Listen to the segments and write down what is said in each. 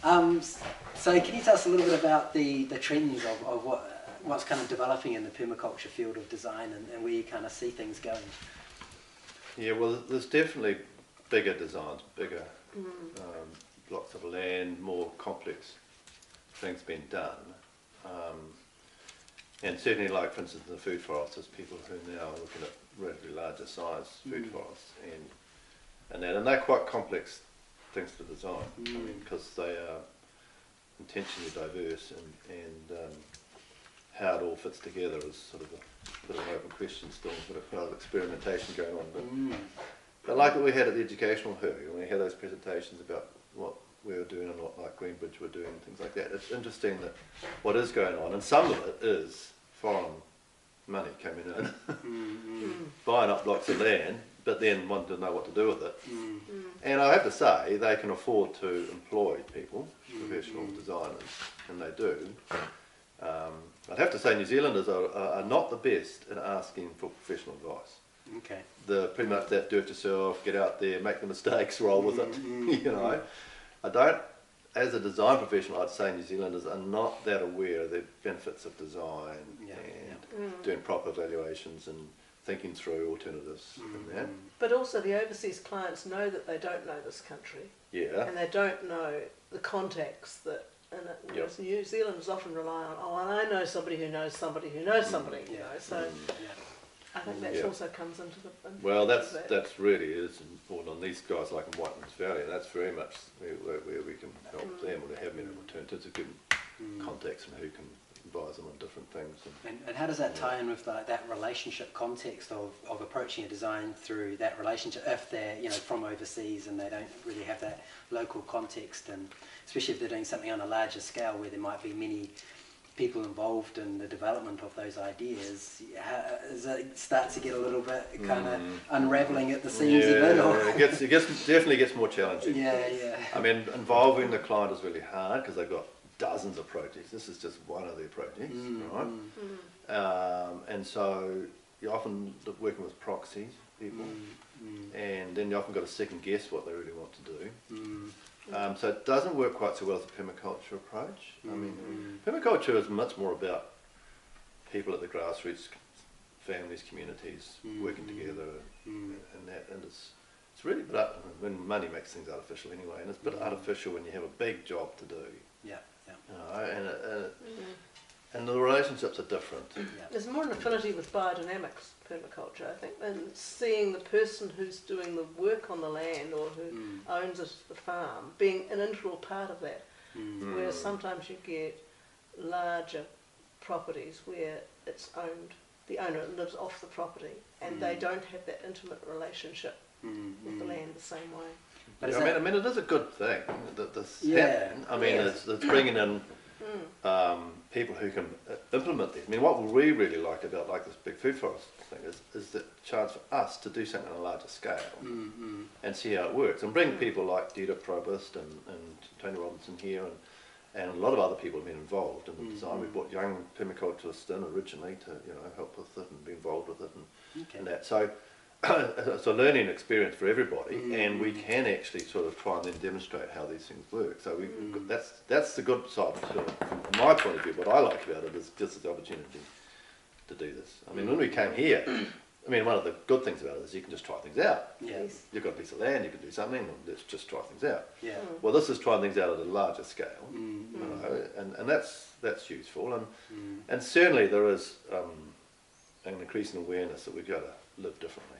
So can you tell us a little bit about the trends of what's kind of developing in the permaculture field of design and where you kind of see things going? Yeah, well, there's definitely bigger designs, bigger blocks of land, more complex things being done. And certainly, like for instance, in the food forests, there's people who now are looking at relatively larger size food forests, and they're quite complex things to design. I mean, because they are intentionally diverse, and how it all fits together is sort of a bit of an open question still, a bit of experimentation going on. But like what we had at the educational hearing, when we had those presentations about what we were doing and what like Greenbridge were doing and things like that, it's interesting that what is going on, and some of it is foreign money coming in, buying up blocks of land, but then wanting to know what to do with it. And I have to say, they can afford to employ people, professional designers, and they do. I'd have to say New Zealanders are not the best at asking for professional advice. Okay. Pretty much that do it yourself, get out there, make the mistakes, roll with it, you know. I don't, as a design professional, I'd say New Zealanders are not that aware of the benefits of design and doing proper evaluations and thinking through alternatives and that. But also the overseas clients know that they don't know this country. Yeah. And they don't know the context that, and New Zealanders often rely on, oh, well, I know somebody who knows somebody who knows somebody, you know, so I think that also comes into the... Well, that's really is important on these guys like in Whiteman's Valley, and that's very much where we can help them, or to have many alternatives, a good context and who can advise them on different things. And how does that tie in with that relationship context of approaching a design through that relationship, if they're from overseas and they don't really have that local context, and especially if they're doing something on a larger scale where there might be many people involved in the development of those ideas, does it start to get a little bit kind of unravelling at the seams a bit? Or? It definitely gets more challenging. Yeah. I mean, involving the client is really hard because they've got dozens of projects. This is just one of their projects, right? And so you're often working with proxies, people, and then you often got to second guess what they really want to do. So it doesn't work quite so well as a permaculture approach. I mean, permaculture is much more about people at the grassroots, families, communities working together, and it's really, but when money makes things artificial anyway, and it's a bit artificial when you have a big job to do. And the relationships are different. There's more an affinity with biodynamics permaculture, I think, than seeing the person who's doing the work on the land or who owns the farm being an integral part of that. Where sometimes you get larger properties where it's owned, the owner lives off the property, and they don't have that intimate relationship with the land the same way. But I mean, it is a good thing that this happening. I mean, it's bringing in people who can implement this. I mean, what we really like about this big food forest thing is the chance for us to do something on a larger scale and see how it works, and bring people like Dita Probust and Tony Robinson here, and a lot of other people have been involved in the design. We brought young permaculturists in originally to help with it and be involved with it and that. So it's a learning experience for everybody, and we can actually sort of try and then demonstrate how these things work. So that's the good side to it. From my point of view, what I like about it is just the opportunity to do this. I mean, when we came here, I mean, one of the good things about it is you can just try things out. You've got a piece of land, you can do something, and let's just try things out. Well, this is trying things out at a larger scale, and that's useful, and certainly there is an increasing awareness that we've got to live differently.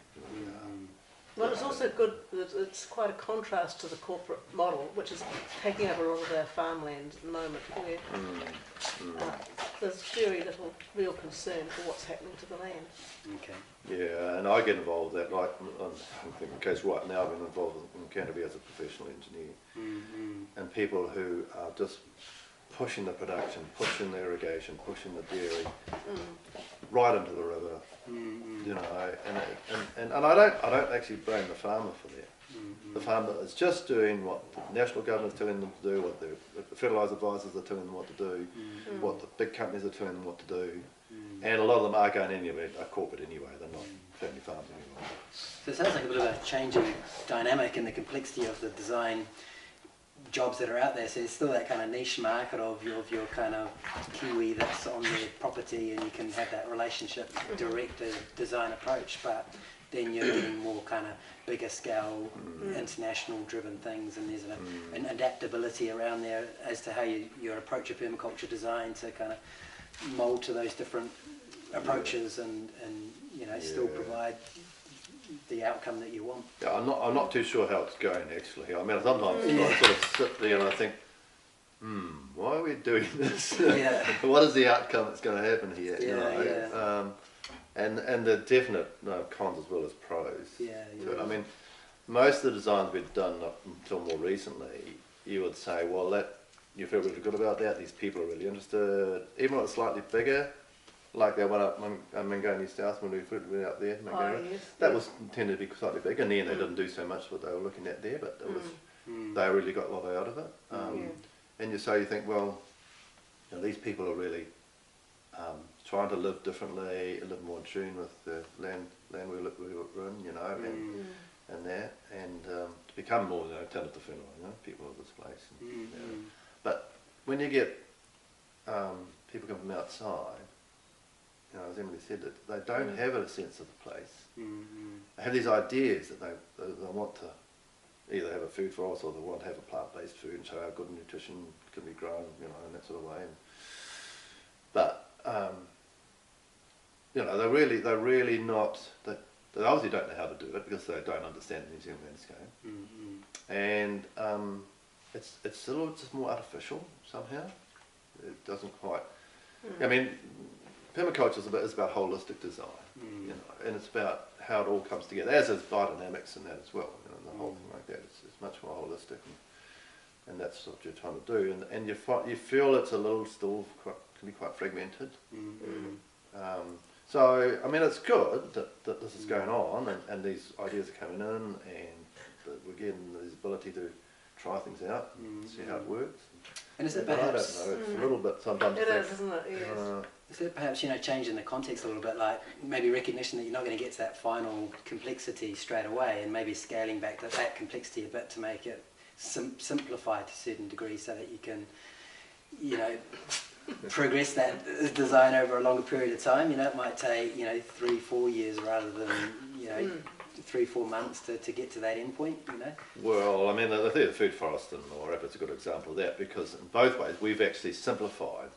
Well, it's also good that it's quite a contrast to the corporate model, which is taking over all of our farmland at the moment, where there's very little real concern for what's happening to the land. Yeah, and I get involved with that. Like, in the case right now, I've been involved in Canterbury as a professional engineer, and people who are just pushing the production, pushing the irrigation, pushing the dairy right into the river. And I don't actually blame the farmer for that. The farmer is just doing what the national government is telling them to do, what the fertiliser advisors are telling them what to do, what the big companies are telling them what to do, and a lot of them are going anywhere, are corporate anyway, they're not family farms anymore. So it sounds like a bit of a changing dynamic in the complexity of the design jobs that are out there. So there's still that kind of niche market of your kind of Kiwi that's on their property, and you can have that relationship direct design approach. But then you're getting more kind of bigger scale, international driven things, and there's an adaptability around there as to how you approach a permaculture design to kind of mould to those different approaches and still provide the outcome that you want. Yeah, I'm not too sure how it's going actually. I mean, sometimes I sort of sit there and I think, why are we doing this? What is the outcome that's going to happen here? And the definite cons as well as pros. To it. I mean, most of the designs we've done up until more recently, you would say, well, that you feel really good about that. These people are really interested, even when it's slightly bigger. Like that one up Mangoni South when we were out there, that was tended to be slightly big, and then they didn't do so much what they were looking at there, but it was they really got a lot out of it. And you think, well, these people are really trying to live differently, live more in tune with the land we were in, and that, and to become more talented people of this place. But when you get people come from outside. As Emily said, that they don't have a sense of the place. They have these ideas that they want to either have a food forest or they want to have a plant-based food and show how good nutrition can be grown, in that sort of way. But they're really not. They obviously don't know how to do it because they don't understand the New Zealand landscape, and it's a little just more artificial somehow. It doesn't quite. I mean. Permaculture is about holistic design, and it's about how it all comes together, as is biodynamics and that as well, the whole thing like that. It's much more holistic, and that's what you're trying to do. And you feel it's a little still can be quite fragmented. So I mean, it's good that this is going on, and these ideas are coming in, and that we're getting this ability to try things out and see how it works. And is it but perhaps... I don't know, it's a little bit sometimes... It is, isn't it? Yes. Is it perhaps, changing the context a little bit, like maybe recognition that you're not going to get to that final complexity straight away, and maybe scaling back that complexity a bit to make it simplified to a certain degree so that you can, progress that design over a longer period of time. It might take, 3-4 years rather than, 3-4 months to get to that end point, Well, I mean, I think the food forest in Ōrapa is a good example of that, because in both ways we've actually simplified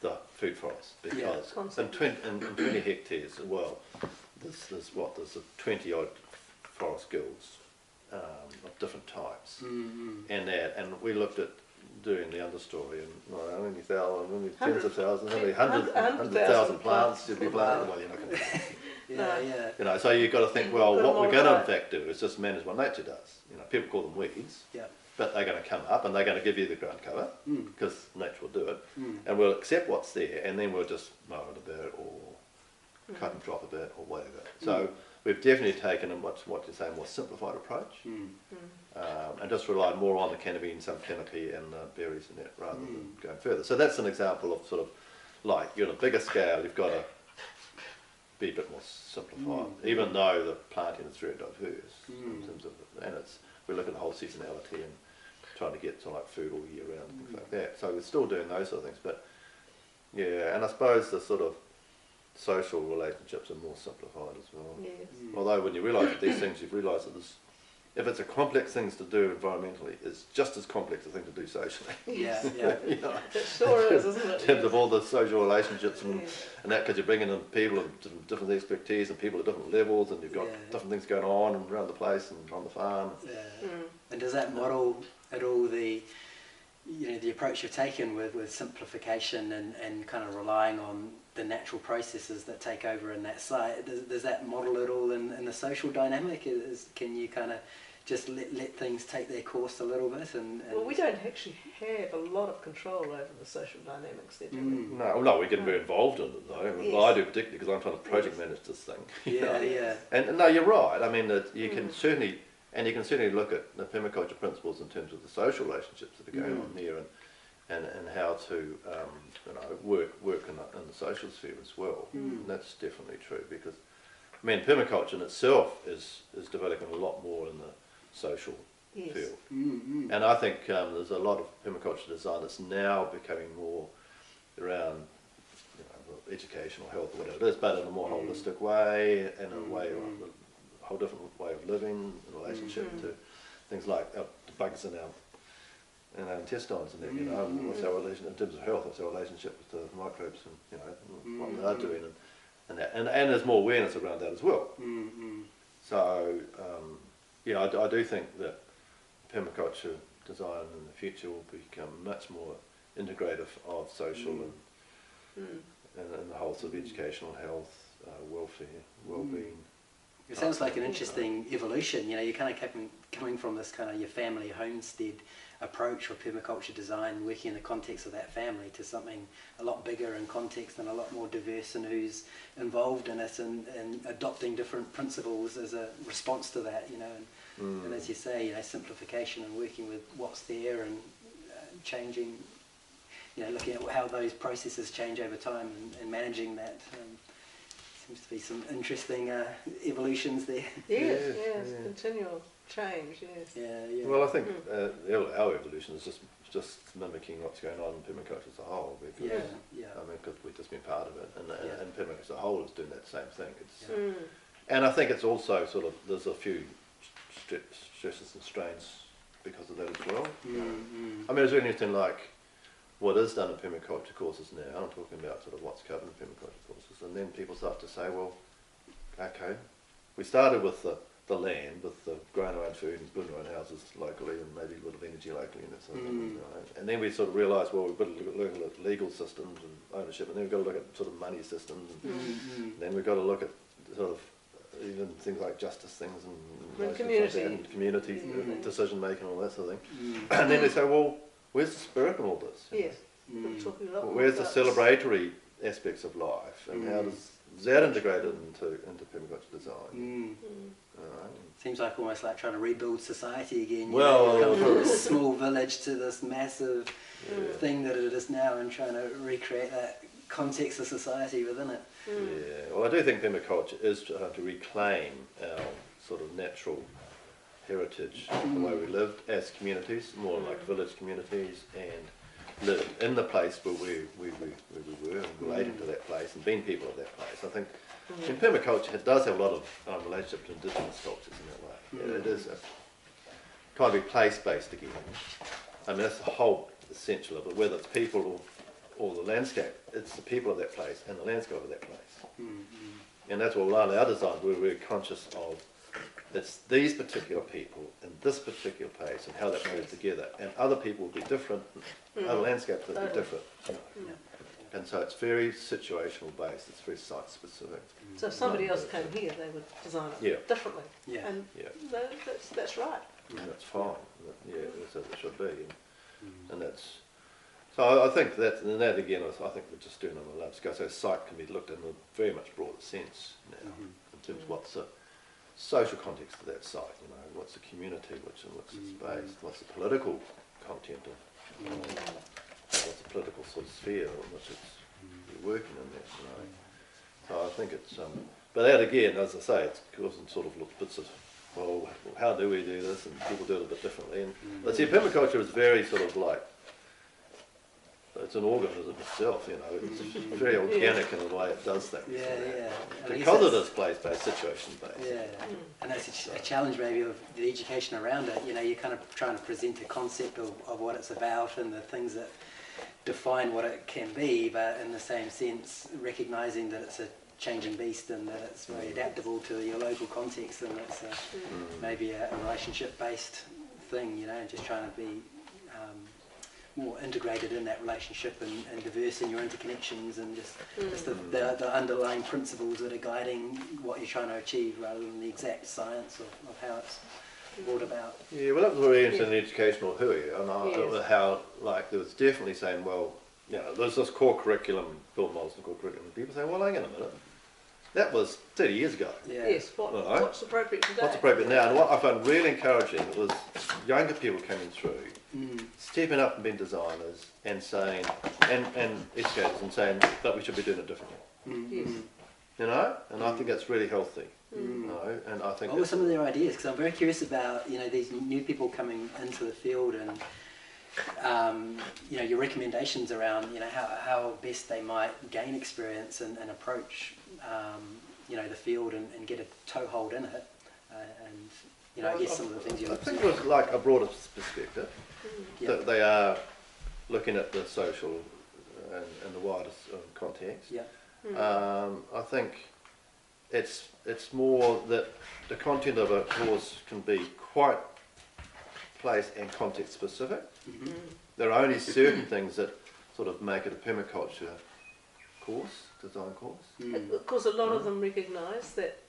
the food forest, because in 20 hectares, well, there's 20 odd forest guilds of different types, and we looked at doing the understory, and how many tens of thousands, how many 100,000 plants should be planted. Well, you're not going to. So you've got to think, well, what we're going to in fact do is just manage what nature does. People call them weeds, but they're going to come up and they're going to give you the ground cover because nature will do it, and we'll accept what's there, and then we'll just mow it a bit or cut and drop a bit or whatever. So we've definitely taken a what you're saying, more simplified approach, and just relied more on the canopy and some canopy and berries and that rather than going further. So that's an example of sort of like you're on a bigger scale, you've got to be a bit more simplified, even though the planting is very diverse in terms of, and we look at the whole seasonality and trying to get to like food all year round and things like that. So we're still doing those sort of things, but and I suppose the sort of social relationships are more simplified as well. Although when you realise that these things, you've realised that if it's a complex things to do environmentally, it's just as complex a thing to do socially. It sure is, isn't it? In terms of all the social relationships and that, because you're bringing in people of different expertise and people at different levels, and you've got different things going on around the place and on the farm. And does that model at all the approach you've taken with simplification and kind of relying on the natural processes that take over in that site, does that model at all in the social dynamic? Can you kind of just let things take their course a little bit? Well, we don't actually have a lot of control over the social dynamics there, do we? No, we get very involved in it though. Well, I do particularly because I'm trying to project manage this thing. And no, you're right. I mean, you can certainly look at the permaculture principles in terms of the social relationships that are going on there, and how to work in the social sphere as well. And that's definitely true, because I mean permaculture in itself is developing a lot more in the social Yes. field. And I think there's a lot of permaculture design that's now becoming more around educational health or whatever it is, but in a more holistic way, and a way of a whole different way of living in relationship to things like the bugs in our intestines, and that, what's our relation in terms of health, what's our relationship with the microbes, and what they're doing, and there's more awareness around that as well. So I do think that permaculture design in the future will become much more integrative of social and the whole sort of educational health, welfare, well-being. It sounds like an interesting evolution. You're kind of coming from this kind of your family homestead approach for permaculture design, working in the context of that family, to something a lot bigger in context and a lot more diverse, and who's involved in it and adopting different principles as a response to that. And as you say, simplification and working with what's there and changing. Looking at how those processes change over time and managing that. Seems to be some interesting evolutions there. Yes, continual change, yes. Yeah. Well, I think our evolution is just mimicking what's going on in permaculture as a whole. Because, because we've just been part of it, and permaculture as a whole is doing that same thing. And I think it's also sort of, there's a few stresses and strains because of that as well. I mean, it's really interesting, like, what is done in permaculture courses now. I'm talking about sort of what's covered in permaculture courses, and then people start to say, well, okay, we started with the land, with the growing our own food and building our own houses locally, and maybe a little bit of energy locally, and that sort of thing, and then we sort of realised, well, we've got to look at legal systems and ownership, and then we've got to look at sort of money systems, and then we've got to look at sort of even things like justice things and community decision making and all that sort of thing. And then they say, well, where's the spirit in all this? Yes. Where's the celebratory aspects of life, and how does that integrate into permaculture design? Seems like almost like trying to rebuild society again. Well, come from this small village to this massive thing that it is now, and trying to recreate that context of society within it. Well, I do think permaculture is to reclaim our sort of natural heritage, the way we lived as communities, more like village communities, and live in the place where we were, and relating to that place, and being people of that place. I think in permaculture it does have a lot of relationship to indigenous cultures in that way. It is trying to be place-based again. I mean, that's the whole essential of it, whether it's people or the landscape. It's the people of that place and the landscape of that place. And that's what a lot of our designs, we're very conscious of. It's these particular people in this particular place, and how that moves together. And other people will be different, other landscapes will be different. And so it's very situational based, it's very site specific. So if somebody else came here, they would design it differently. And that's right. And that's fine. That's as it should be. And that's, so I think that, and that again, I think we're just doing on a large scale. So site can be looked at in a very much broader sense now, in terms of what's the social context of that site, what's the community, what's its space, what's the political content of, what's the political sort of sphere in which you're working in there, So I think it's, but that again, as I say, it's causing sort of little bits of, well, how do we do this, and people do it a bit differently. And let's see, permaculture is very sort of like, it's an organism itself, it's very organic in the way it does things. Because it is place-based, situation-based. And that's a challenge maybe of the education around it. You're kind of trying to present a concept of what it's about and the things that define what it can be, but in the same sense, recognising that it's a changing beast and that it's very adaptable to your local context, and it's maybe a relationship-based thing, just trying to be more integrated in that relationship and diverse in your interconnections, and just the underlying principles that are guiding what you're trying to achieve, rather than the exact science of how it's brought about. Yeah, well, that was very interesting in educational hui, and how, like, there was definitely saying, well, there's this core curriculum, Bill Mollison core curriculum, and people say, well, hang on a minute, that was 30 years ago. Yes, what's appropriate today? What's appropriate now, and what I found really encouraging was younger people coming through, stepping up and being designers, and saying, and educators, and saying, but we should be doing it differently. you know, and I think that's really healthy. You know, and I think what were some of their ideas? Because I'm very curious about, you know, these new people coming into the field and, you know, your recommendations around, you know, how best they might gain experience and approach, you know, the field and get a toehold in it. And, you know, I guess some of the things you I think it was like a broader perspective. That they are looking at the social and the wider context. Yeah. I think it's more that the content of a course can be quite place and context specific. There are only certain things that sort of make it a permaculture course, design course. Of course, a lot of them recognise that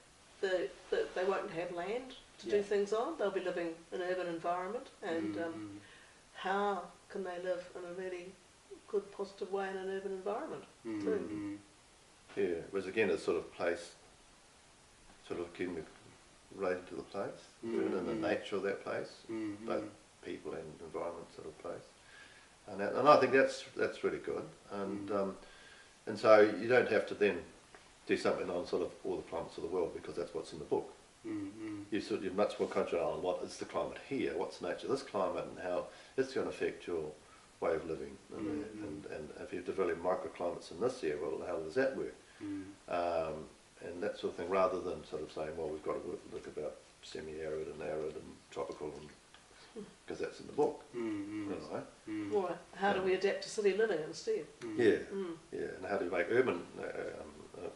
they won't have land to do things on. They'll be living in an urban environment, and how can they live in a really good, positive way in an urban environment too? Yeah, whereas again, it's sort of place, sort of again related to the place, and the nature of that place, both people and environment sort of place, and I think that's really good, and so you don't have to then do something on sort of all the climates of the world because that's what's in the book. You're much more concentrated on what is the climate here, what's the nature of this climate, and how it's going to affect your way of living, and if you're developing microclimates in this area, well, how does that work? And that sort of thing, rather than sort of saying, well, we've got to look about semi-arid and arid and tropical, because that's in the book. Or how do we adapt to city living instead? Yeah, and how do you make urban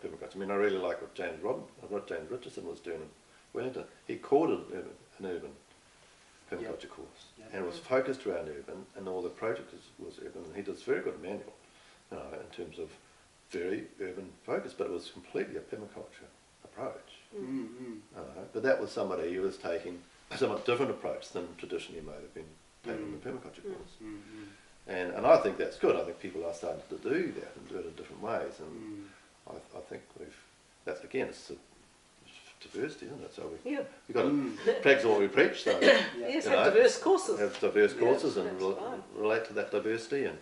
permaculture? I mean, I really like what James Richardson was doing in Wellington. He called it an urban permaculture course, and it was focused around urban, and all the project was urban, and he does very good manual, you know, in terms of very urban focus, but it was completely a permaculture approach. But that was somebody who was taking a somewhat different approach than traditionally might have been taken in the permaculture course. And I think that's good. I think people are starting to do that and do it in different ways, and I think that's again, it's diversity, isn't it? So we've got to practice what we preach. So Yes, have diverse courses. Have diverse courses and relate to that diversity and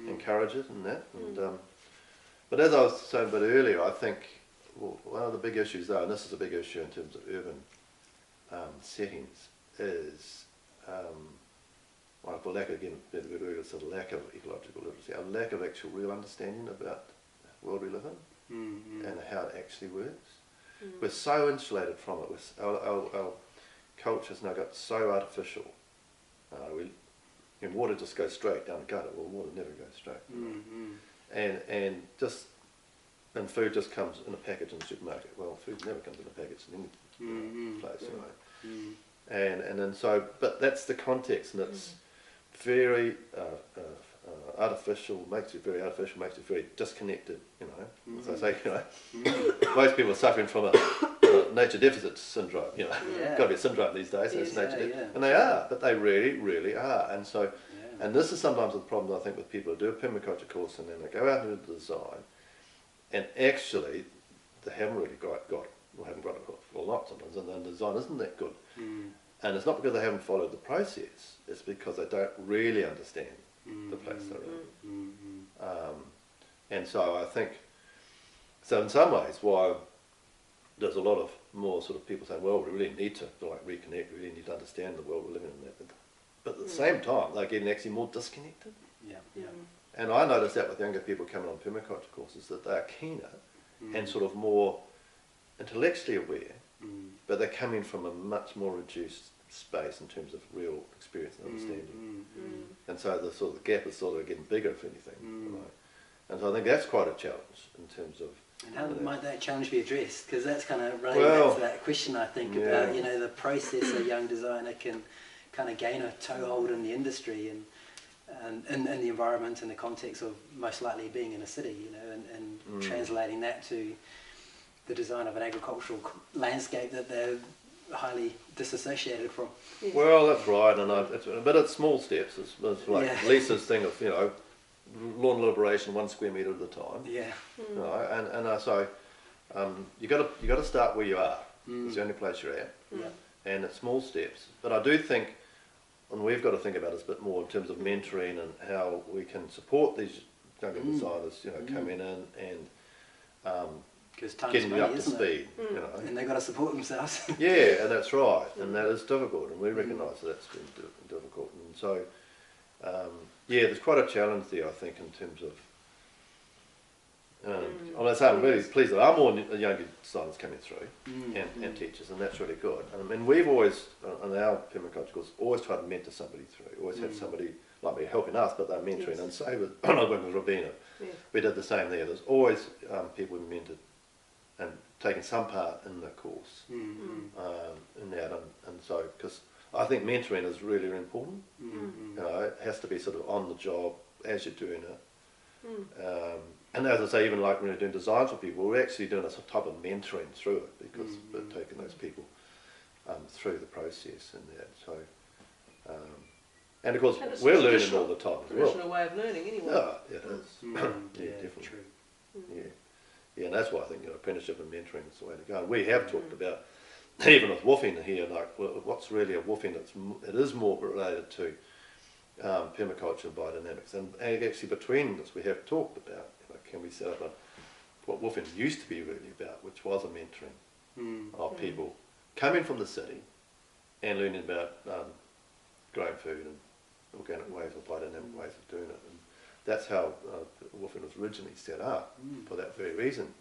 encourage it and that. And, but as I was saying a bit earlier, I think one of the big issues though, and this is a big issue in terms of urban settings, is for lack of, again, sort of lack of ecological literacy, a lack of actual real understanding about the world we live in and how it actually works. We're so insulated from it. Our culture's now got so artificial. Water just goes straight down the gutter. Well, water never goes straight. And food just comes in a package in the supermarket. Well, food never comes in a package in any place, you know. And then so, but that's the context, and it's very artificial, makes it very artificial, makes it very disconnected, you know. As I say, you know, most people are suffering from a nature deficit syndrome, you know. Got to be a syndrome these days, it's nature deficit. And they are, but they really, really are. And so, and this is sometimes the problem I think with people who do a permaculture course and then they go out and do the design, and actually they haven't really got or haven't got it a lot sometimes, and the design isn't that good. And it's not because they haven't followed the process, it's because they don't really understand the place they're in. And so I think, so in some ways, why there's a lot of more sort of people saying, well, we really need to like reconnect, we really need to understand the world we're living in. But at the same time, they're getting actually more disconnected. And I notice that with younger people coming on permaculture courses, that they're keener and sort of more intellectually aware, but they're coming from a much more reduced space in terms of real experience and understanding. And so the sort of the gap is sort of getting bigger, if anything. Right? And so I think that's quite a challenge in terms of. And how might that challenge be addressed? Because that's kind of running back to that question, I think, about, you know, the process a young designer can kind of gain a toehold in the industry and in the environment and the context of most likely being in a city, you know, and translating that to the design of an agricultural landscape that they're highly disassociated from. Well, that's right, but it's small steps. It's like Lisa's thing of, you know, lawn liberation 1 square metre at a time. You know, so you got to start where you are. It's the only place you're at, and it's small steps. But I do think, and we've got to think about this a bit more in terms of mentoring and how we can support these younger designers, you know, coming in and Because time's getting money, up to isn't speed, it? you know. And they've got to support themselves. Yeah, and that's right, and that is difficult, and we recognise that that's been difficult, and so yeah, there's quite a challenge there, I think, in terms of. I'm really pleased that there are more younger designers coming through, and teachers, and that's really good. And we've always, in our permaculture course, always tried to mentor somebody through. Always had somebody like me helping us, but they're mentoring. And say with when I went with Robina, we did the same there. There's always people who mentored and taken some part in the course, in that, and so because I think mentoring is really, really important. You know, it has to be sort of on the job as you're doing it. And as I say, even like when we're doing designs for people, we're actually doing a type of mentoring through it because we're taking those people through the process and that. So, and of course, we're learning all the time as well. Traditional way of learning, anyway. Yeah, it is. Yeah, definitely. True. Yeah, and that's why I think apprenticeship and mentoring is the way to go. And we have talked about, even with woofing here, like what's really a woofing. It is more related to permaculture and biodynamics, and actually between us we have talked about, can we set up what woofing used to be really about, which was a mentoring of people coming from the city and learning about growing food and organic ways or biodynamic ways of doing it, and that's how woofing was originally set up for that very reason.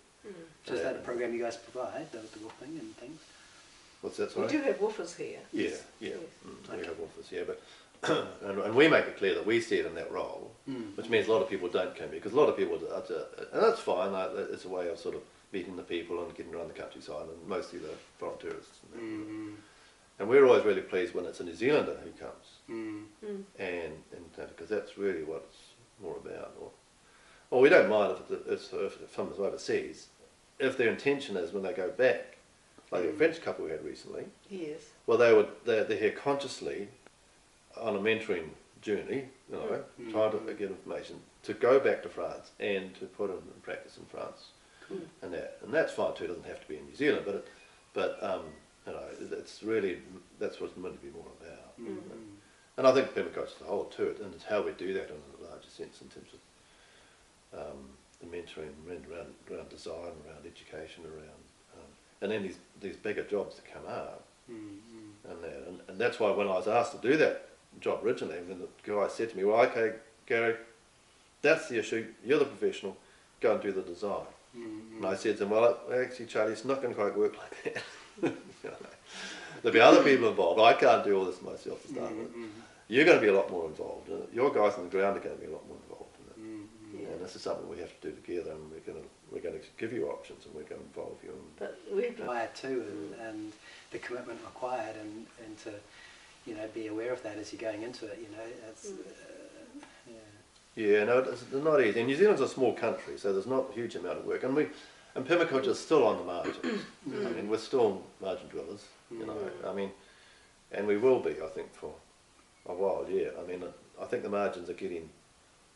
So is that a program you guys provide, the woofing and things? What's that, sorry? We do have woofers here. Yeah, Yes. We have woofers, yeah, but and we make it clear that we see it in that role, which means a lot of people don't come here, because a lot of people, and that's fine, it's a way of sort of meeting the people and getting around the countryside, and mostly the foreign tourists. And we're always really pleased when it's a New Zealander who comes, and because that's really what it's more about. Or we don't mind if someone's overseas, if their intention is when they go back, like a French couple we had recently. Yes. Well, they're here consciously on a mentoring journey, you know, trying to get information to go back to France and to put in practice in France, and that's fine too. It doesn't have to be in New Zealand, but you know, it's really that's what it's meant to be more about. And I think permaculture is the whole to it, and it's how we do that in a larger sense in terms of the mentoring around design, around education, around and then these bigger jobs that come up, and that's why when I was asked to do that job originally, when the guy said to me, well, okay, Gary, that's the issue, you're the professional, go and do the design. And I said to him, well, actually, Charlie, it's not going to quite work like that. There'll be other people involved. I can't do all this myself to start with. You're going to be a lot more involved in it. Your guys on the ground are going to be a lot more involved in it. And this is something we have to do together, and we're going to give you options, and we're going to involve you. But we've required too, and the commitment required, and to be aware of that as you're going into it. It's yeah, no, it's not easy. And New Zealand's a small country, so there's not a huge amount of work, and permaculture is still on the margins. I mean, we're still margin dwellers, I mean, and we will be, I think, for a while. Yeah, I mean, I think the margins are getting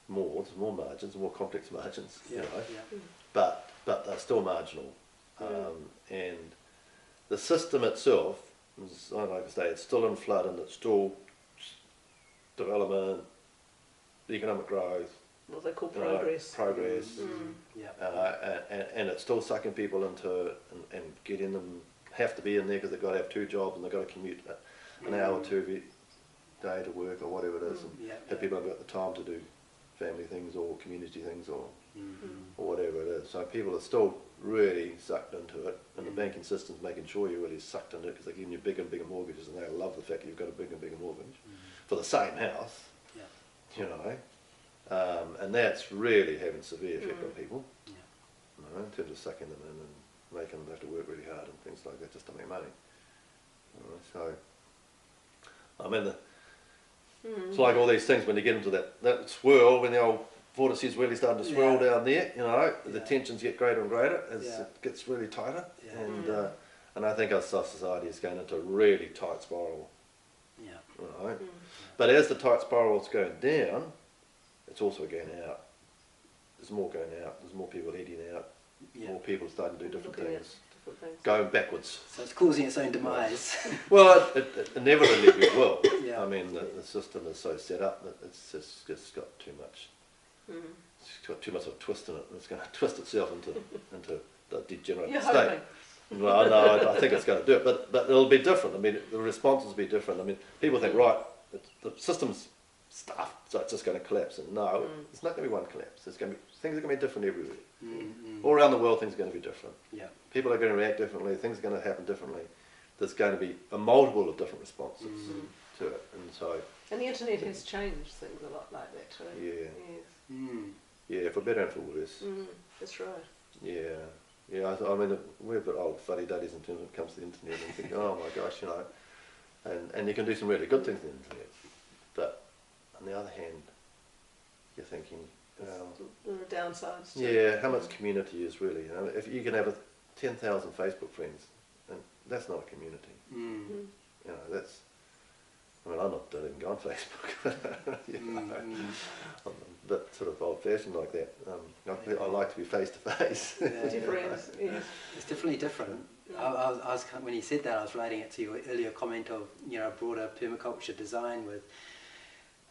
more. There's more margins, more complex margins, but they're still marginal, and the system itself, like I say, it's still in flood, and it's still development, economic growth, what they call progress. And it's still sucking people into and getting them have to be in there because they've got to have two jobs and they've got to commute an hour or two every day to work or whatever it is, and have people haven't got the time to do family things or community things or whatever it is. So people are still really sucked into it, and the banking system's making sure you're really sucked into it because they're giving you bigger and bigger mortgages, and they love the fact that you've got a bigger and bigger mortgage for the same house. And that's really having severe effect on people, in terms of sucking them in and making them have to work really hard and things like that just to make money. So, I mean, it's like all these things when you get into that swirl, when the old vortices really starting to swirl down there, the tensions get greater and greater as it gets really tighter, and I think our society is going into a really tight spiral. But as the tight spiral is going down, it's also going out. There's more going out. There's more people heading out. More people starting to do different things. Going backwards. So it's causing its own demise. Well, it inevitably will. I mean, the system is so set up that it's just got too much it's got too much of a twist in it, and it's going to twist itself into the degenerate You're state. hoping. Well, no, I think it's going to do it, but it'll be different. I mean, the responses will be different. I mean, people think, right, the system's stuffed, so it's just going to collapse. And no, it's not going to be one collapse. Things are going to be different everywhere. All around the world, things are going to be different. Yeah. People are going to react differently. Things are going to happen differently. There's going to be a multiple of different responses to it, and so. And the internet has changed things a lot like that too. Yeah. Yes. Yeah, for better and for worse. That's right. Yeah. Yeah, I mean, we're a bit old fuddy-duddies in terms when it comes to the internet and think, oh my gosh, you know, and you can do some really good things on the internet. But on the other hand, you're thinking, There are downsides too. yeah, how much community is really, you know, if you can have 10,000 Facebook friends, and that's not a community. You know, that's, I mean, I'm not even go on Facebook. You know, I'm a bit sort of old-fashioned like that. I like to be face-to-face. Different, yes. It's definitely different. I was, when you said that, I was relating it to your earlier comment of, you know, broader permaculture design with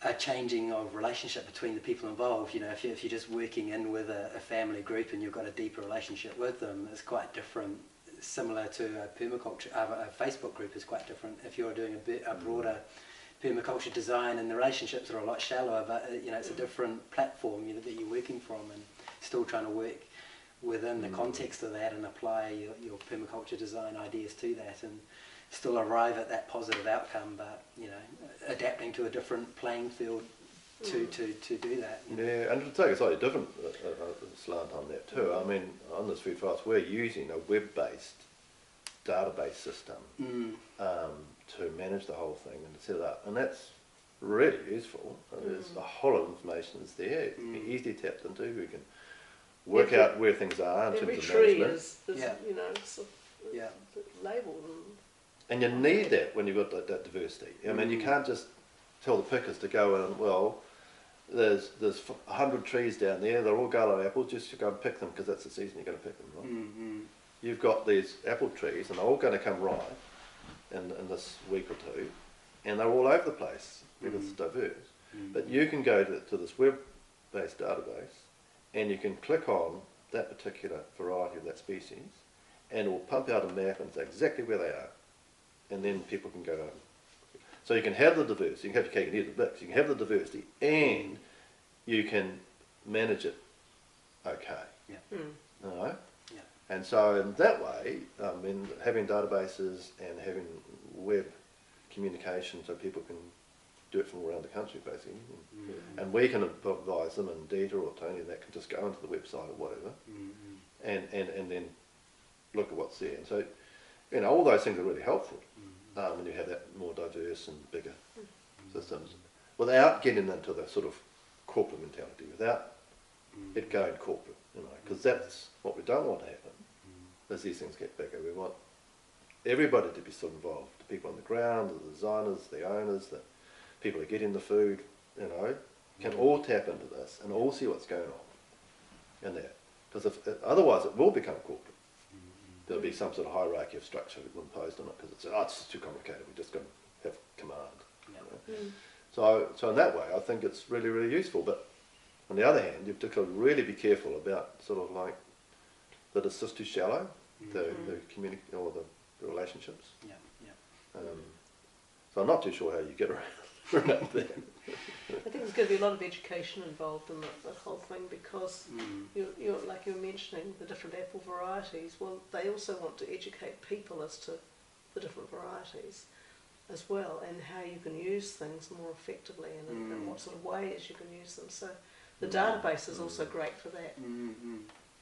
a changing of relationship between the people involved. You know, if you're just working in with a family group and you've got a deeper relationship with them, it's quite different. Similar to a permaculture, a Facebook group is quite different. If you're doing a broader permaculture design and the relationships are a lot shallower, but you know, it's a different platform, you know, that you're working from, and still trying to work within the context of that and apply your permaculture design ideas to that and still arrive at that positive outcome, but you know, adapting to a different playing field to do that. You know? Yeah, and to take a slightly different slant on that too, I mean, on this Food for Us, we're using a web-based database system to manage the whole thing and to set it up, and that's really useful. There's a whole lot of information is there. It can be easily tapped into. We can work out where things are in terms of tree management. is you know, sort of labelled. And you need that when you've got that diversity. I mean, you can't just tell the pickers to go and, well, there's 100 trees down there, they're all Gala apples, just go and pick them because that's the season you're going to pick them, right? You've got these apple trees and they're all going to come ripe in this week or two, and they're all over the place because it's diverse. But you can go to this web-based database and you can click on that particular variety of that species and it will pump out a map and say exactly where they are, and then people can go home. So you can have the diversity, you can have your cake and eat it bits, you can have the diversity and you can manage it okay. All right? Yeah. And so in that way, in having databases and having web communication so people can do it from around the country basically, and we can advise them, and Dita or Tony that can just go onto the website or whatever, and then look at what's there. And so, you know, all those things are really helpful when you have that more diverse and bigger systems, without getting into the sort of corporate mentality, without it going corporate, you know, because that's what we don't want to happen. As these things get bigger, we want everybody to be still involved. The people on the ground, the designers, the owners, the people who are getting the food, you know, can all tap into this and all see what's going on in that. Because otherwise it will become corporate. There'll be some sort of hierarchy of structure imposed on it because it's too complicated. We're just going to have command. You know? So in that way, I think it's really, really useful. But on the other hand, you've got to really be careful about sort of like that it's just too shallow, the community or the relationships. So I'm not too sure how you get around that. I think there's going to be a lot of education involved in that whole thing because you're like you were mentioning the different apple varieties. Well, they also want to educate people as to the different varieties as well, and how you can use things more effectively, and what sort of ways you can use them. So the database is also great for that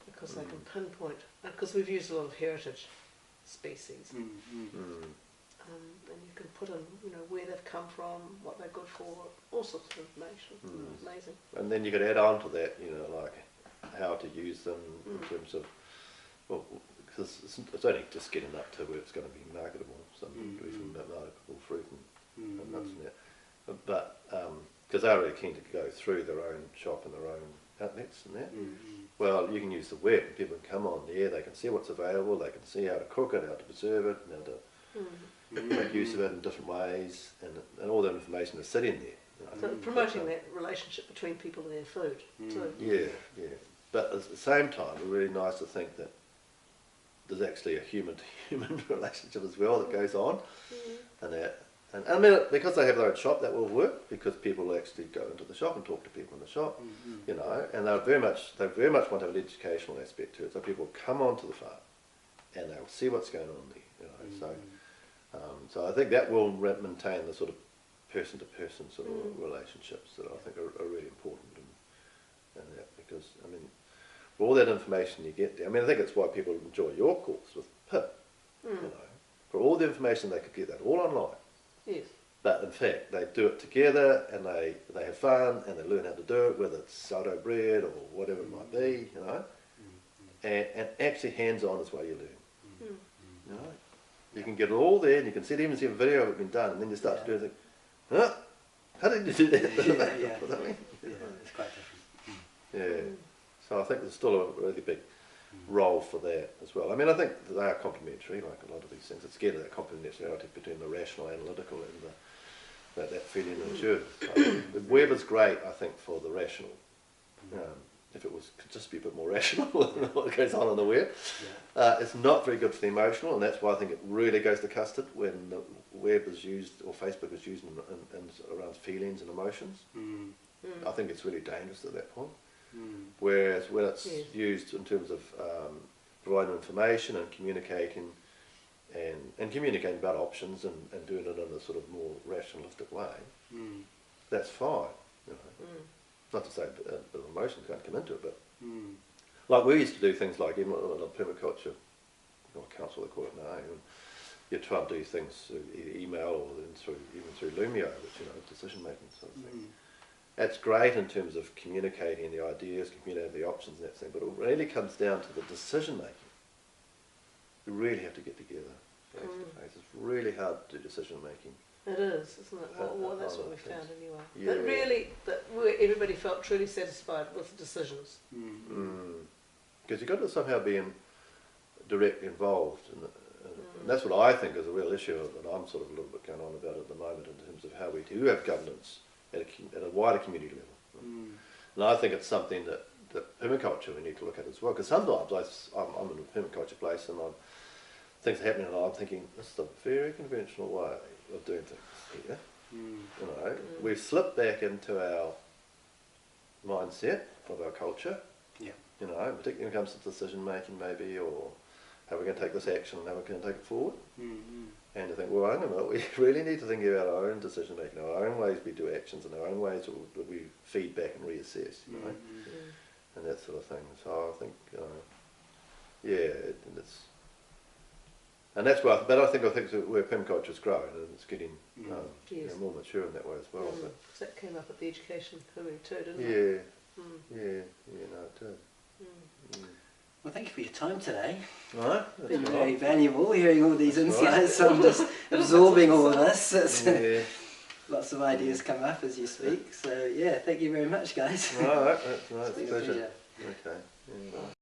because they can pinpoint. Because we've used a lot of heritage species. And you can put in, you know, where they've come from, what they're good for, all sorts of information. Amazing. And then you could add on to that, you know, like how to use them in terms of, well, because it's only just getting up to where it's going to be marketable, some degree from marketable fruit and nuts and that. But because they're really keen to go through their own shop and their own outlets and that. Well, you can use the web, and people can come on there, they can see what's available, they can see how to cook it, how to preserve it, and how to make use of it in different ways, and all that information is sitting there. You So promoting that relationship between people and their food too. Yeah. But at the same time, it's really nice to think that there's actually a human-to-human relationship as well that goes on, and I mean, because they have their own shop, that will work, because people will actually go into the shop and talk to people in the shop, you know, and they very much want to have an educational aspect to it. So people come onto the farm and they'll see what's going on there, you know. So I think that will maintain the sort of person-to-person sort of relationships that I think are really important, and that, because I mean, for all that information you get there, I mean, I think it's why people enjoy your course with Pip, you know, for all the information they could get that all online. Yes. But in fact, they do it together, and they have fun, and they learn how to do it, whether it's sourdough bread or whatever it might be, you know. And actually hands-on is why you learn. You know, you can get it all there, and you can even see a video of it being done, and then you start to do it and think, huh? How did you do that? Yeah, What does that mean? it's quite different. Yeah. So I think there's still a really big role for that as well. I mean, I think they are complementary, like a lot of these things. It's getting that complementarity between the rational, analytical, and that feeling of intuitive. The web is great, I think, for the rational. If it could just be a bit more rational than what goes on the web. It's not very good for the emotional, and that's why I think it really goes to custard when the web is used, or Facebook is used in around feelings and emotions. I think it's really dangerous at that point. Whereas when it's used in terms of providing information and communicating about options and doing it in a sort of more rationalistic way, that's fine. You know. Not to say that emotions can't come into it, but like we used to do things like, even in permaculture, or council they call it now, and you try and do things through email or even through Lumio, which, you know, decision making sort of thing. That's great in terms of communicating the ideas, communicating the options and that thing, but it really comes down to the decision making. You really have to get together face to face. It's really hard to do decision making. It is, isn't it? Well, that's what we found anyway. Yeah. But really, everybody felt truly satisfied with the decisions. Because you've got to somehow be directly involved, and that's what I think is a real issue, and I'm sort of a little bit going on about at the moment in terms of how we do have governance at a wider community level. And I think it's something that permaculture we need to look at as well, because sometimes I'm in a permaculture place and things are happening and I'm thinking, this is a very conventional way of doing things here. You know, we've slipped back into our mindset of our culture, you know, particularly when it comes to decision making maybe, or how we're going to take this action and how we're going to take it forward. And to think, well, hang on a minute, we really need to think about our own decision making, our own ways we do actions, and our own ways that we feed back and reassess, you know, and that sort of thing. So I think, and that's why. But I think where permaculture's growing, and it's getting you know, more mature in that way as well. But that came up at the education hearing too, didn't it? No, it did. Well, thank you for your time today. Right, It's been very valuable hearing all these insights. I'm just absorbing all of this. Lots of ideas come up as you speak. So yeah, thank you very much, guys. All right, that's nice. It's been a pleasure. Okay.